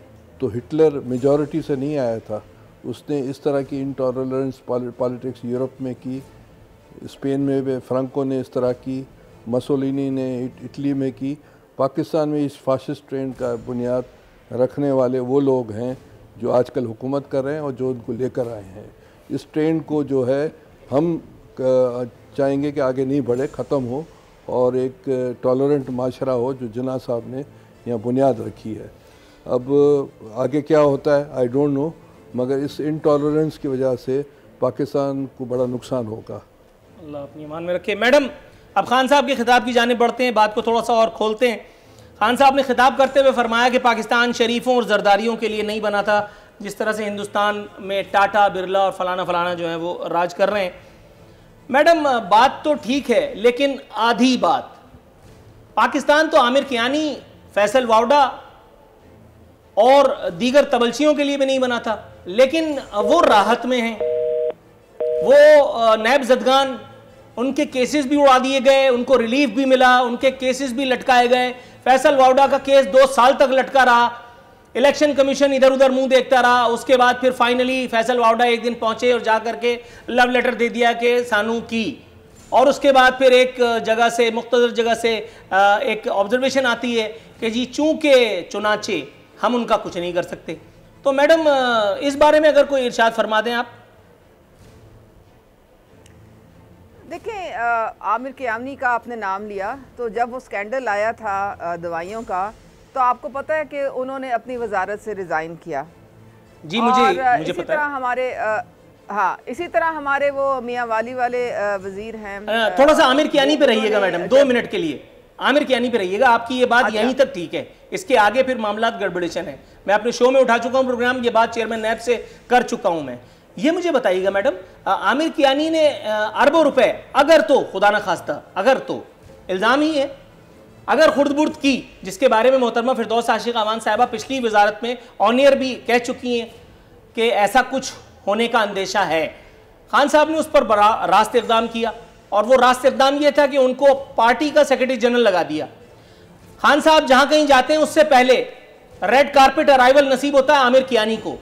तो हिटलर मेजॉरिटी से नहीं आया था, उसने इस तरह की इनटॉलरेंस पॉलिटिक्स यूरोप में की, स्पेन में भी फ्रांको ने इस तरह की, मसोलिनी ने इटली में की। पाकिस्तान में इस फाशिस्ट ट्रेंड का बुनियाद रखने वाले वो लोग हैं जो आजकल हुकूमत कर रहे हैं और जो उनको लेकर आए हैं। इस ट्रेंड को जो है हम चाहेंगे कि आगे नहीं बढ़े, ख़त्म हो और एक टॉलरेंट माशरा हो जो जिन्ना साहब ने यहाँ बुनियाद रखी है। अब आगे क्या होता है आई डोंट नो, मगर इस इनटॉलरेंस की वजह से पाकिस्तान को बड़ा नुकसान होगा। अल्लाह अपनी ईमान में रखे। मैडम, अब खान साहब के खिताब की जानिब बढ़ते हैं, बात को थोड़ा सा और खोलते हैं। खान साहब ने खिताब करते हुए फरमाया कि पाकिस्तान शरीफों और जरदारियों के लिए नहीं बना था, जिस तरह से हिंदुस्तान में टाटा, बिरला और फलाना फलाना जो है वो राज कर रहे हैं। मैडम, बात तो ठीक है, लेकिन आधी बात। पाकिस्तान तो आमिर कियानी, फैसल वावडा और दीगर तबलचियों के लिए भी नहीं बना था, लेकिन वो राहत में हैं। वो नैब जदगान, उनके केसेस भी उड़ा दिए गए, उनको रिलीफ भी मिला, उनके केसेस भी लटकाए गए। फैसल वावडा का केस 2 साल तक लटका रहा, इलेक्शन कमीशन इधर उधर मुंह देखता रहा। उसके बाद फिर फाइनली फैसल वावडा एक दिन पहुंचे और जा करके लव लेटर दे दिया कि सानू की, और उसके बाद फिर एक जगह से, मुख्तलिफ जगह से एक ऑब्जर्वेशन आती है कि जी चूंकि चुनाचे हम उनका कुछ नहीं कर सकते। तो मैडम, इस बारे में अगर कोई इरशाद फरमा दें आप। देखिए, आमिर कियानी का आपने नाम लिया, तो जब वो स्कैंडल आया था दवाइयों का, तो आपको पता है कि उन्होंने अपनी वजारत से रिज़ाइन किया। जी, मुझे इसी पता तरह है। हमारे हाँ, इसी तरह हमारे वो मियाँ वाली वाले वजीर हैं। थोड़ा सा आमिर कियानी पे रहिएगा मैडम, 2 मिनट के लिए आमिर कियानी पे रहिएगा। आपकी ये बात अच्छा। यहीं तक ठीक है, इसके आगे फिर मामला गड़बड़ेशन है। मैं अपने शो में उठा चुका हूँ प्रोग्राम, ये बात चेयरमैन नैब से कर चुका हूँ मैं। ये मुझे बताइएगा मैडम, आमिर कियानी ने अरबों रुपए, अगर तो खुदा न खास्ता, अगर तो इल्ज़ाम ही है, अगर खुर्द-बुर्द की, जिसके बारे में मोहतरमा फिरदौस आशिक अमान साहिबा पिछली वजारत में ऑनियर भी कह चुकी हैं कि ऐसा कुछ होने का अंदेशा है। खान साहब ने उस पर बड़ा रास्त इक़दाम किया, और वो रास्त इक़दाम ये था कि उनको पार्टी का सेक्रेटरी जनरल लगा दिया। खान साहब जहां कहीं जाते हैं उससे पहले रेड कारपेट अराइवल नसीब होता है आमिर कियानी को।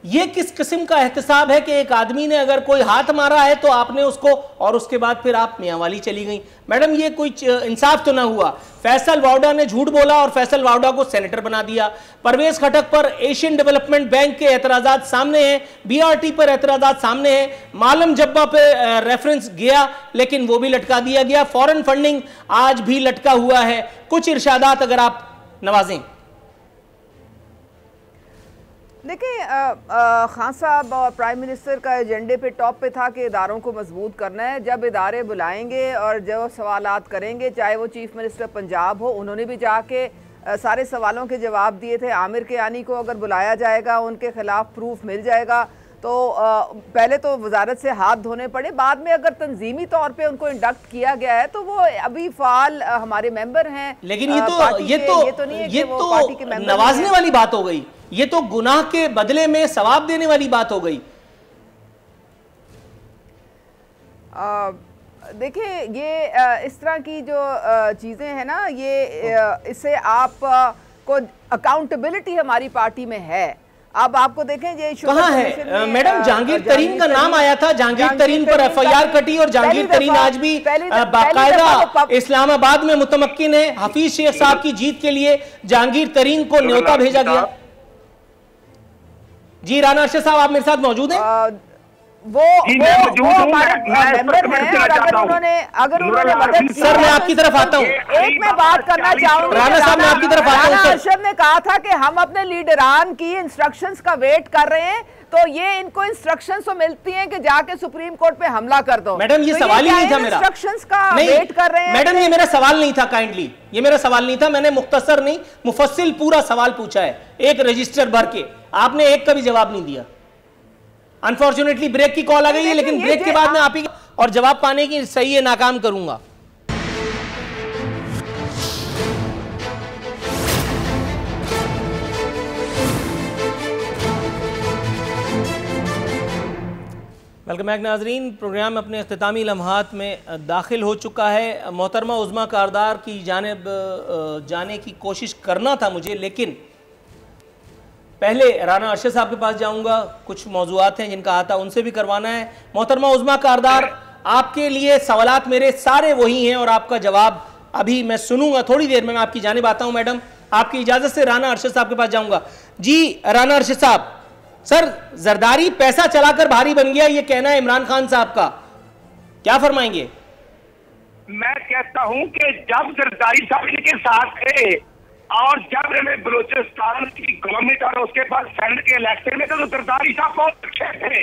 ये किस किस्म का एहतसाब है कि एक आदमी ने अगर कोई हाथ मारा है तो आपने उसको, और उसके बाद फिर आप मियांवाली चली गई। मैडम, ये कोई इंसाफ तो ना हुआ। फैसल वावडा ने झूठ बोला और फैसल वावडा को सेनेटर बना दिया। परवेज खटक पर एशियन डेवलपमेंट बैंक के एतराजात सामने हैं, बीआरटी पर एतराजात सामने हैं, मालम जब्बा पे रेफरेंस गया लेकिन वो भी लटका दिया गया, फॉरेन फंडिंग आज भी लटका हुआ है। कुछ इरशादात अगर आप नवाजें। देखिए, खान साहब और प्राइम मिनिस्टर का एजेंडे पे टॉप पे था कि इदारों को मजबूत करना है। जब इदारे बुलाएंगे और जो सवालात करेंगे, चाहे वो चीफ मिनिस्टर पंजाब हो, उन्होंने भी जाके सारे सवालों के जवाब दिए थे। आमिर कियानी को अगर बुलाया जाएगा, उनके खिलाफ प्रूफ मिल जाएगा, तो पहले तो वजारत से हाथ धोने पड़े, बाद में अगर तंजीमी तौर पे उनको इंडक्ट किया गया है तो वो अभी फाल हमारे मेंबर हैं। लेकिन ये तो नवाजने वाली बात हो गई, ये तो गुनाह के बदले में सवाब देने वाली बात हो गई। देखिए, ये इस तरह की जो चीज़ें हैं ना, ये इससे आप को अकाउंटेबिलिटी हमारी पार्टी में है। अब आपको देखें, ये कहाँ है मैडम? जहांगीर तरीन का नाम आया था, जहांगीर तरीन पर एफआईआर कटी, और जहांगीर तरीन आज भी बाकायदा इस्लामाबाद में मुतमक्किन है। हफीज शेख साहब की जीत के लिए जहांगीर तरीन को न्योता भेजा गया। जी राना अरशद साहब, आप मेरे साथ मौजूद हैं? वो हमारे मेंबर हैं, और अगर उन्होंने मदद, सर मैं आपकी तरफ आता हूँ, एक मैं बात करना चाहूंगी। राना साहब मैं आपकी तरफ आता हूँ। राना अरशद ने कहा था कि हम अपने लीडरान की इंस्ट्रक्शंस का वेट कर रहे हैं, तो ये इनको इंस्ट्रक्शंस तो मिलती हैं कि जाके सुप्रीम कोर्ट पे हमला कर दो। मैडम, ये सवाल ही नहीं था मेरा। इंस्ट्रक्शंस का वेट कर रहे हैं मैडम, ये मेरा सवाल नहीं था, काइंडली ये मेरा सवाल नहीं था। मैंने मुख्तसर नहीं, मुफस्सिल पूरा सवाल पूछा है, एक रजिस्टर भर के। आपने एक का भी जवाब नहीं दिया। अनफॉर्चुनेटली ब्रेक की कॉल आ गई है, लेकिन ब्रेक के बाद मैं आप ही और जवाब पाने की सही है नाकाम करूंगा। वेलकम बैक नाजरीन, प्रोग्राम अपने अख्तामी लम्हात में दाखिल हो चुका है। मोहतरमा उज़्मा कारदार की जानिब जाने की कोशिश करना था मुझे, लेकिन पहले राना अरशद साहब के पास जाऊंगा। कुछ मौज़ूआत हैं जिनका आता उनसे भी करवाना है। मोहतरमा उज़्मा कारदार, आपके लिए सवालात मेरे सारे वही हैं और आपका जवाब अभी मैं सुनूंगा। थोड़ी देर में मैं आपकी जानिब आता हूं। मैडम, आपकी इजाज़त से राना अरशद साहब के पास जाऊंगा। जी राना अरशद साहब, सर जरदारी पैसा चलाकर भारी बन गया, ये कहना है इमरान खान साहब का, क्या फरमाएंगे? मैं कहता हूं कि जब जरदारी साहब इनके साथ थे और जब इन्हें बलूचिस्तान की गवर्नमेंट और उसके बाद सेनेट के इलेक्शन में, तो जरदारी साहब बहुत अच्छे थे।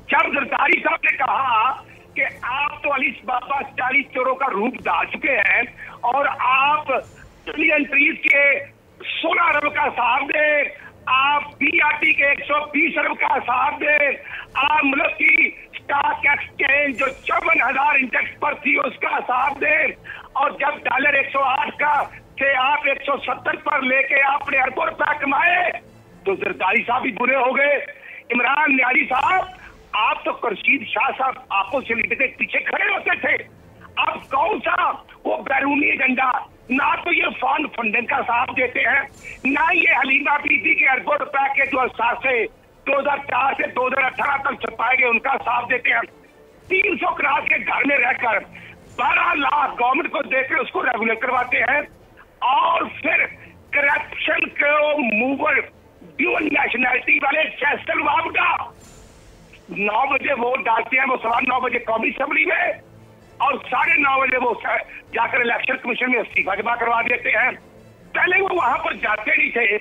जब जरदारी साहब ने कहा कि आप तो अली बाबा 40 चोरों का रूप डाल चुके हैं और आप ट्रिलियन ट्रीज के 16 अरब का साथ दे, आप बीआरटी के 120 अरब का साथ दे, आप मतलब की स्टॉक एक्सचेंज जो 54,000 इंडेक्स पर थी उसका साथ दे, और जब डॉलर 108 का थे आप 170 पर लेके आपने अरबों रुपया कमाए तो जरदारी साहब भी बुरे हो गए। इमरान न्यारी साहब, आप तो खुर्शीद शाह साहब आपको से लीडर के पीछे खड़े होते थे। अब कौन सा वो बैरूनी एजेंडा, ना तो ये फंड फंडिंग का साथ देते हैं, ना ये हलीमा बीबी के अरबों रुपए के जो असासे 2004 से 2018 तक छपाए गए उनका साथ देते हैं। 300 करोड़ के घर में रहकर 12 लाख गवर्नमेंट को देकर उसको रेगुलर करवाते हैं, और फिर करप्शन को मूवर ड्यूअल नेशनैलिटी वाले फैसल वापडा 9 बजे वोट डालते हैं, वो 9:15 बजे कौमी असेंबली में, और 9:30 बजे वो जाकर इलेक्शन कमीशन में इस्तीफा जमा करवा देते हैं। पहले वो वहां पर जाते नहीं थे,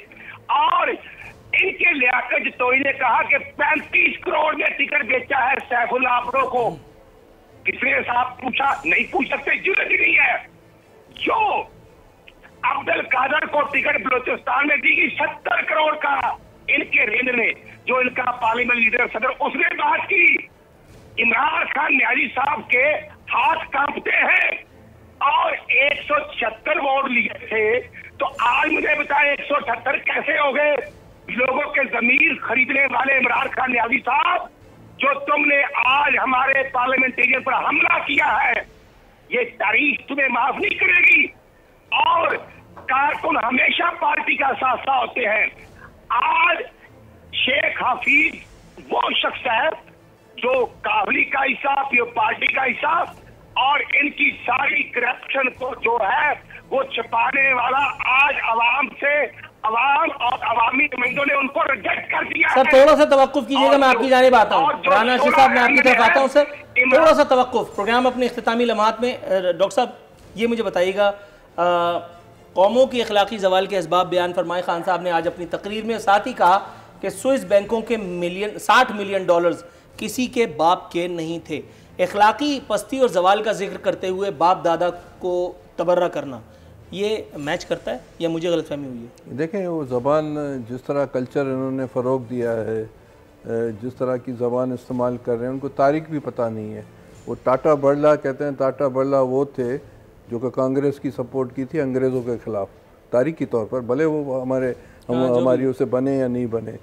और इनके लियाकत जतोई ने कहा कि 35 करोड़ में टिकट बेचा है सैफुल्लाह आबरो को। किसने साहब पूछा? नहीं पूछ सकते, जरूरत ही नहीं है। जो अब्दुल कादर को टिकट बलोचिस्तान में दी गई 70 करोड़ का, इनके रेंज ने, जो इनका पार्लियामेंट लीडर सदर, उसने बात की। इमरान खान न्याजी साहब के हाथ कांपते हैं, और 176 वोट लिए थे, तो आज मुझे बताएं 178 कैसे हो गए? लोगों के जमीर खरीदने वाले इमरान खान न्याजी साहब, जो तुमने आज हमारे पार्लियामेंटेरियन पर हमला किया है, ये तारीख तुम्हें माफ नहीं करेगी। और कारकुन हमेशा पार्टी का साथ होते हैं। आज शेख हफीज वो शख्स है जो काबली का हिस्सा, पार्टी का हिस्सा, और इनकी सारी करप्शन को जो है वो छिपाने वाला आज अवाम और अवामी नुमाइंदों ने उनको रिजेक्ट कर दिया। सर थोड़ा सा तवक्कुफ कीजिएगा, मैं आपकी जानिब आता हूँ। राना रशीद साहब, मैं आपकी तरफ आता हूँ। सर थोड़ा सा तवक्कुफ, प्रोग्राम अपने इख्तितामी लम्हात में। डॉक्टर साहब ये मुझे बताइएगा, कौमों की अखलाकी जवाल के असबाब बयान फरमाए खान साहब ने आज अपनी तकरीर में, साथ ही कहा कि स्विस बैंकों के 60 मिलियन डॉलर्स किसी के बाप के नहीं थे। अखलाकी पस्ती और जवाल का जिक्र करते हुए बाप दादा को तबर्रा करना, ये मैच करता है या मुझे गलतफहमी हुई है? देखें, वो ज़बान जिस तरह कल्चर इन्होंने फ़रोग़ दिया है, जिस तरह की ज़बान इस्तेमाल कर रहे हैं, उनको तारीख भी पता नहीं है। वो टाटा बिरला कहते हैं, टाटा बिरला वो थे जो कि कांग्रेस की सपोर्ट की थी अंग्रेज़ों के ख़िलाफ़ तारीख़ी तौर पर, भले वो हमारी उसे बने या नहीं बने।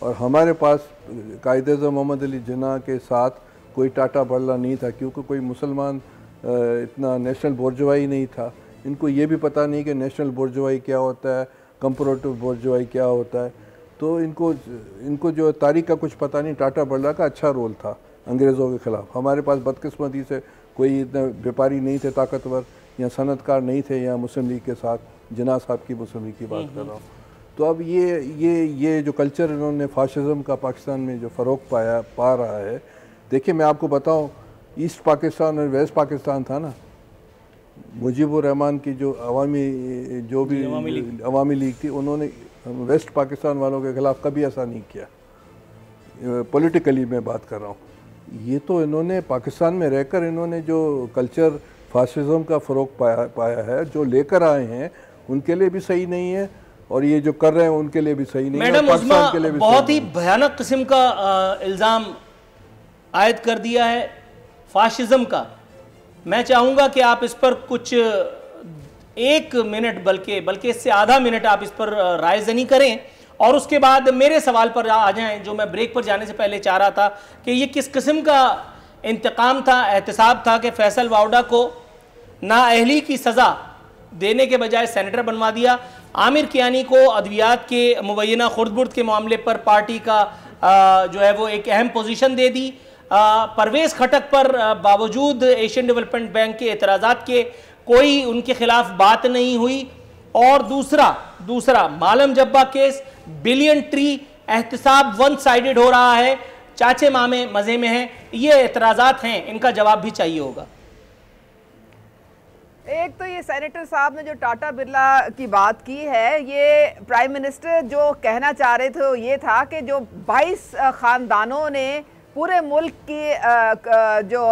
और हमारे पास कायदे-ए-आज़म मोहम्मद अली जिन्ना के साथ कोई टाटा बिरला नहीं था, क्योंकि कोई मुसलमान इतना नेशनल बुर्जुआई नहीं था। इनको ये भी पता नहीं कि नेशनल बुर्जुआई क्या होता है, कंपैरेटिव बुर्जुआई क्या होता है। तो इनको जो तारीख का कुछ पता नहीं। टाटा बिरला का अच्छा रोल था अंग्रेज़ों के ख़िलाफ़। हमारे पास बदकिस्मती से कोई इतने व्यापारी नहीं थे ताकतवर, या सनतकार नहीं थे, या मुस्लिम लीग के साथ जिन्ना साहब की मुस्लिम लीग की बात कर रहा हूँ। तो अब ये जो कल्चर इन्होंने फाशिज़म का पाकिस्तान में जो फ़रोग़ पा रहा है, देखिए मैं आपको बताऊँ, ईस्ट पाकिस्तान और वेस्ट पाकिस्तान था ना, मुजीबुर रहमान की जो अवामी लीग थी, उन्होंने वेस्ट पाकिस्तान वालों के ख़िलाफ़ कभी ऐसा नहीं किया। पॉलिटिकली मैं बात कर रहा हूँ। ये तो इन्होंने पाकिस्तान में रहकर इन्होंने जो कल्चर फाशिज़म का फ़रोग़ पाया है, जो लेकर आए हैं, उनके लिए भी सही नहीं है, और ये जो कर रहे हैं उनके लिए भी सही नहीं है। मैडम उस्मा बहुत ही भयानक किस्म का इल्ज़ाम आयद कर दिया है फाशिज़म का। मैं चाहूँगा कि आप इस पर कुछ 1 मिनट बल्कि इससे आधा मिनट आप इस पर रायज़नी करें, और उसके बाद मेरे सवाल पर आ जाएं, जो मैं ब्रेक पर जाने से पहले चाह रहा था कि ये किस किस्म का इंतकाम था, एहतसाब था कि फैसल वावडा को नाअहली की सज़ा देने के बजाय सेनेटर बनवा दिया। आमिर कियानी को अद्वियात के मुबैना खुर्द-बुर्द के मामले पर पार्टी का जो है वो एक अहम पोजीशन दे दी। परवेज़ खटक पर बावजूद एशियन डेवलपमेंट बैंक के एतराज़ात के कोई उनके खिलाफ बात नहीं हुई। और दूसरा Malam Jabba case, billion tree एहतसाब वन साइडेड हो रहा है, चाचे मामे मज़े में हैं, ये एतराज़ात हैं, इनका जवाब भी चाहिए होगा। एक तो ये सेनेटर साहब ने जो टाटा बिरला की बात की है, ये प्राइम मिनिस्टर जो कहना चाह रहे थे ये था कि जो 22 ख़ानदानों ने पूरे मुल्क की जो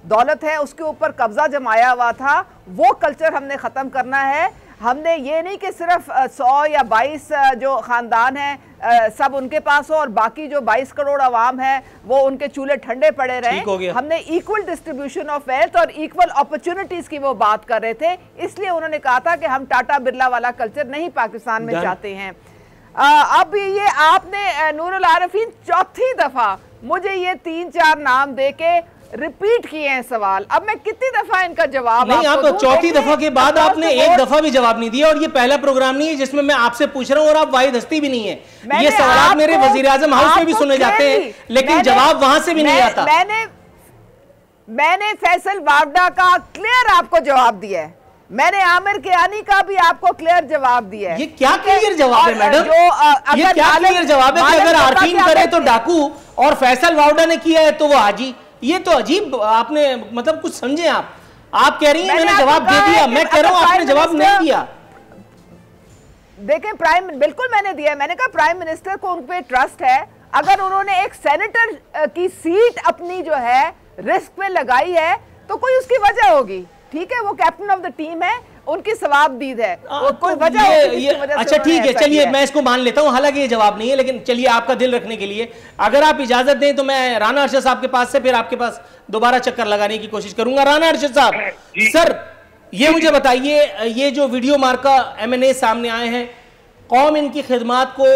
दौलत है उसके ऊपर कब्जा जमाया हुआ था, वो कल्चर हमने ख़त्म करना है। हमने ये नहीं कि सिर्फ 100 या 22 जो ख़ानदान हैं सब उनके पास हो और बाकी जो 22 करोड़ आवाम है वो उनके चूल्हे ठंडे पड़े रहे। हमने इक्वल डिस्ट्रीब्यूशन ऑफ वेल्थ और इक्वल अपॉर्चुनिटीज़ की वो बात कर रहे थे, इसलिए उन्होंने कहा था कि हम टाटा बिरला वाला कल्चर नहीं पाकिस्तान में चाहते हैं। अब ये आपने नूरुल आरिफीन चौथी दफ़ा मुझे ये 3-4 नाम दे के रिपीट किए हैं सवाल। अब मैं कितनी दफा इनका जवाब नहीं, आप चौथी दफा के बाद आपने एक दफा भी जवाब नहीं दिया, और ये पहला प्रोग्राम नहीं है जिसमें मैं आपसे पूछ रहा हूं और आप वाहिद हस्ती भी नहीं है। ये सवाल मेरे वजीर आजम हाउस में भी सुने जाते हैं, लेकिन जवाब वहां से भी नहीं आता। मैंने फैसल वावडा का क्लियर आपको जवाब दिया है, मैंने आमिर कियानी का भी आपको क्लियर जवाब दिया है। ये क्या क्लियर जवाब है मैडम? ये क्या क्लियर जवाब है कि अगर आरफीन करे तो डाकू और फैसल वावडा ने किया है तो वो हाजी? ये तो अजीब, आपने मतलब कुछ समझे आप कह रही हैं मैंने जवाब दे दिया, मैं कह रहा हूं आपने जवाब नहीं दिया। देखें बिल्कुल मैंने दिया, मैंने कहा प्राइम मिनिस्टर को उन पे ट्रस्ट है, अगर उन्होंने एक सेनेटर की सीट अपनी जो है रिस्क पे लगाई है तो कोई उसकी वजह होगी, ठीक है, वो कैप्टन ऑफ द टीम है, उनकी सवाबदीद है, कोई वजह होगी। अच्छा ठीक है, चलिए मैं इसको मान लेता हूं, हालांकि ये जवाब नहीं है, लेकिन चलिए आपका दिल रखने के लिए अगर आप इजाजत दें तो मैं राना अरशद साहब के पास से फिर आपके पास दोबारा चक्कर लगाने की कोशिश करूंगा। राना अरशद साहब, सर ये मुझे बताइए, ये जो वीडियो मार्का M&A सामने आए हैं, कौम इनकी खिदमात को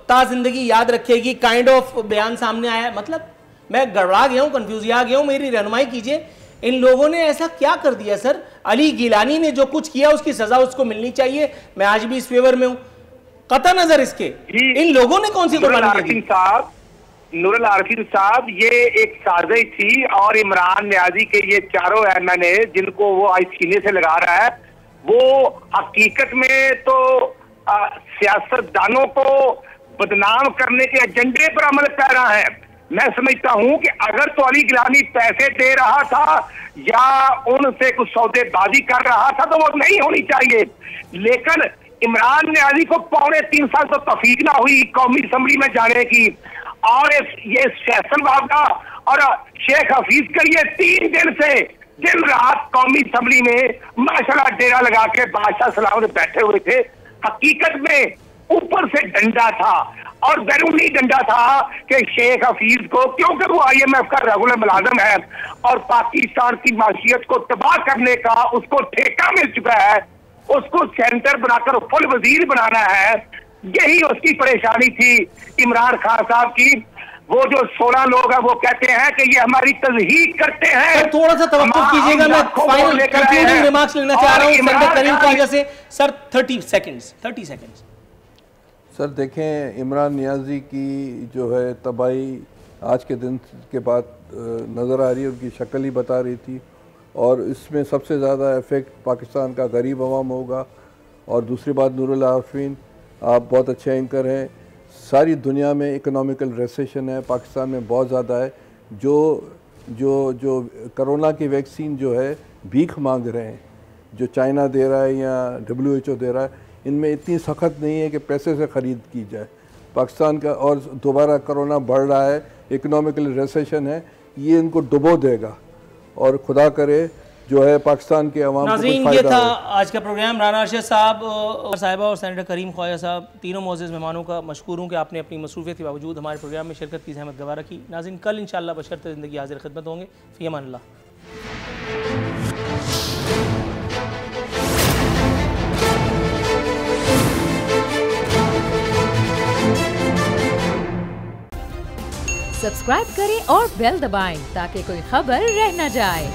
ता जिंदगी याद रखेगी काइंड ऑफ बयान सामने आया है। मतलब मैं गड़बड़ा गया हूं, कंफ्यूज आ गया हूं, मेरी रहनुमाई कीजिए, इन लोगों ने ऐसा क्या कर दिया? सर अली गिलानी ने जो कुछ किया उसकी सजा उसको मिलनी चाहिए, मैं आज भी इस फेवर में हूं, कतई नजर इसके इन लोगों ने कौन सी कुर्बानी दी? नूरुल आरिफीन साहब, ये एक साजिश थी और इमरान नियाजी के ये चारों M&A जिनको वो आज सीने से लगा रहा है, वो हकीकत में तो सियासतदानों को बदनाम करने के एजेंडे पर अमल कर रहा है। मैं समझता हूं कि अगर तो अली गिलानी पैसे दे रहा था या उनसे कुछ सौदेबाजी कर रहा था तो वो नहीं होनी चाहिए, लेकिन इमरान नियाजी को 3.25 साल तो तौफीक ना हुई कौमी असम्बली में जाने की, और ये फैसल वावडा और शेख हफीज का ये 3 दिन से दिन रात कौमी असम्बली में माशाल्लाह डेरा लगा के बादशाह सलाम बैठे हुए थे। हकीकत में ऊपर से डंडा था और बैरूनी डंडा था कि शेख हफीज को, क्योंकि वो IMF का रेगुलर मुलाजम है और पाकिस्तान की माशियत को तबाह करने का उसको ठेका मिल चुका है, उसको सेंटर बनाकर फुल वजीर बनाना है, यही उसकी परेशानी थी इमरान खान साहब की। वो जो 16 लोग हैं वो कहते हैं कि ये हमारी तज़हीक करते हैं। थोड़ा सा तवक्कुफ कीजिएगा, मैं फाइनल कंक्लूडिंग रिमार्क्स लेना चाह रहा हूं सेनेटर करीम ख्वाजा से। Sir 30 seconds. सर देखें, इमरान नियाजी की जो है तबाही आज के दिन के बाद नज़र आ रही है, उनकी शक्ल ही बता रही थी, और इसमें सबसे ज़्यादा इफ़ेक्ट पाकिस्तान का गरीब अवाम होगा। और दूसरी बात, नूरुल आरिफीन आप बहुत अच्छे एंकर हैं, सारी दुनिया में इकोनॉमिकल रिसेशन है, पाकिस्तान में बहुत ज़्यादा है। जो कोरोना की वैक्सीन जो है भीख मांग रहे हैं, जो चाइना दे रहा है या WHO दे रहा है, इनमें इतनी सख्त नहीं है कि पैसे से ख़रीद की जाए पाकिस्तान का, और दोबारा कोरोना बढ़ रहा है, इकोनॉमिकल रिसेशन है, ये इनको डुबो देगा और खुदा करे जो है पाकिस्तान के अवाम को नाज़रीन, ये था आज का प्रोग्राम। राना अरशद साहब और सेनेटर करीम ख्वाजा साहब, तीनों मोअज़्ज़ज़ मेहमानों का मशकूर हूँ कि आपने अपनी मसरूफियत के बावजूद हमारे प्रोग्राम में शिरकत की ज़हमत गवारा की। नाज़रीन, कल इंशाअल्लाह बशर्ते ज़िंदगी हाज़िर खिदमत होंगे। फ़ी अमान अल्लाह। सब्सक्राइब करें और बेल दबाएं ताकि कोई खबर रह न जाए।